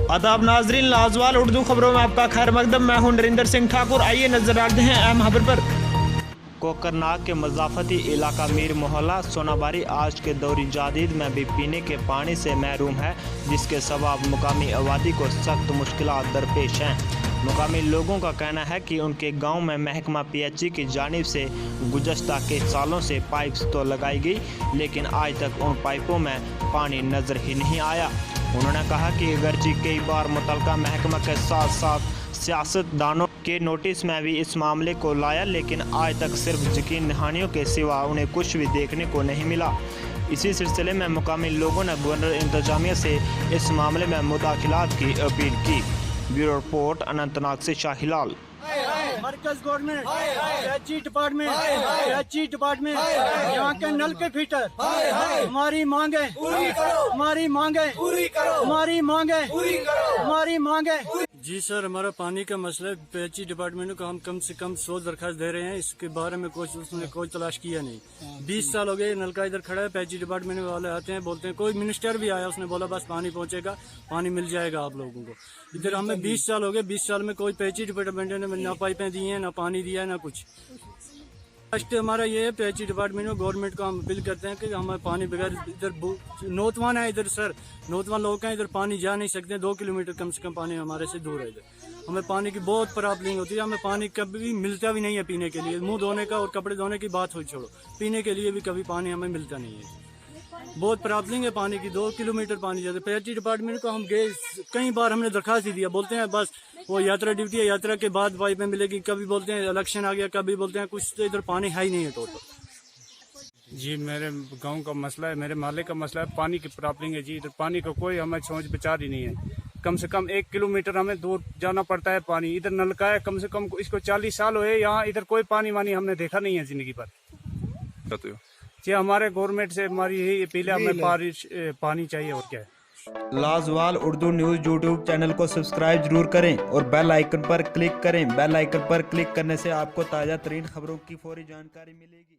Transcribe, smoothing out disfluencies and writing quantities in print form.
आदाब नाजरीन, लाजवाल उर्दू खबरों में आपका खैर मकदम। मैं हूं नरेंद्र सिंह ठाकुर। आइए नजर डालते हैं अहम खबर पर। कोकरनाग के मजाफती इलाका मीर मोहल्ला सोनाबारी आज के दौरी जादीद में भी पीने के पानी से महरूम है, जिसके सबब मुकामी आबादी को सख्त मुश्किलात दरपेश हैं। मुकामी लोगों का कहना है कि उनके गांव में महकमा PHE की जानिब से गुज़श्ता के सालों से पाइप्स तो लगाई गई, लेकिन आज तक उन पाइपों में पानी नज़र ही नहीं आया। उन्होंने कहा कि अगरचे कई बार मुतलका महकमा के साथ साथ सियासतदानों के नोटिस में भी इस मामले को लाया, लेकिन आज तक सिर्फ यकीन दहानियों के सिवा उन्हें कुछ भी देखने को नहीं मिला। इसी सिलसिले में मुकामी लोगों ने गवर्नर इंतजामिया से इस मामले में मुदाखिलात की अपील की। ब्यूरो रिपोर्ट, अनंतनाग से शाहिलाल। मरकज गवर्नमेंट, PHE डिपार्टमेंट, यहाँ के नल के फिटर, हमारी मांगे, हमारी मांगे, हमारी मांगे, हमारी मांगे। जी सर, हमारा पानी का मसला है। PHE डिपार्टमेंट को हम कम से कम 100 दरखास्त दे रहे हैं, इसके बारे में उसने कोई तलाश किया नहीं। 20 साल हो गए, नलका इधर खड़ा है। PHE डिपार्टमेंट वाले आते हैं, बोलते हैं, कोई मिनिस्टर भी आया, उसने बोला बस पानी पहुंचेगा, पानी मिल जाएगा आप लोगों को। इधर हमें 20 साल हो गए, 20 साल में कोई PHE डिपार्टमेंट ने ना पाइपें दी हैं, ना पानी दिया है, ना कुछ। फर्स्ट हमारा ये है, PHE डिपार्टमेंट में गवर्नमेंट को हम अपील करते हैं कि हमें पानी बगैर, इधर नौतवान है, इधर सर नौतवान लोग हैं, इधर पानी जा नहीं सकते। 2 किलोमीटर कम से कम पानी हमारे से दूर है। इधर हमें पानी की बहुत प्रॉब्लम होती है। हमें पानी कभी भी मिलता भी नहीं है पीने के लिए। मुंह धोने का और कपड़े धोने की बात हो छोड़ो, पीने के लिए भी कभी पानी हमें मिलता नहीं है। बहुत प्रॉब्लम है पानी की। 2 किलोमीटर पानी जाता है। PHE डिपार्टमेंट को हम गए, कई बार हमने दरखास्त दिया, बोलते हैं बस वो यात्रा ड्यूटी है, यात्रा के बाद पाइपें मिलेगी। कभी बोलते हैं इलेक्शन आ गया, कभी बोलते हैं कुछ। तो इधर पानी है ही नहीं है टोटल। जी, मेरे गांव का मसला है, मेरे मोहल्ले का मसला है, पानी की प्रॉब्लम है जी। इधर पानी का कोई हमें सोच विचार ही नहीं है। कम से कम 1 किलोमीटर हमें दूर जाना पड़ता है पानी। इधर नलका है, कम से कम इसको 40 साल हुए यहाँ, इधर कोई पानी वानी हमने देखा नहीं है जिंदगी पर। जी, हमारे गवर्नमेंट से हमारी यही अपील है, हमें पानी चाहिए और क्या है। लाजवाल उर्दू न्यूज़ यूट्यूब चैनल को सब्सक्राइब जरूर करें और बेल आइकन पर क्लिक करें। बेल आइकन पर क्लिक करने से आपको ताज़ा तरीन खबरों की फौरी जानकारी मिलेगी।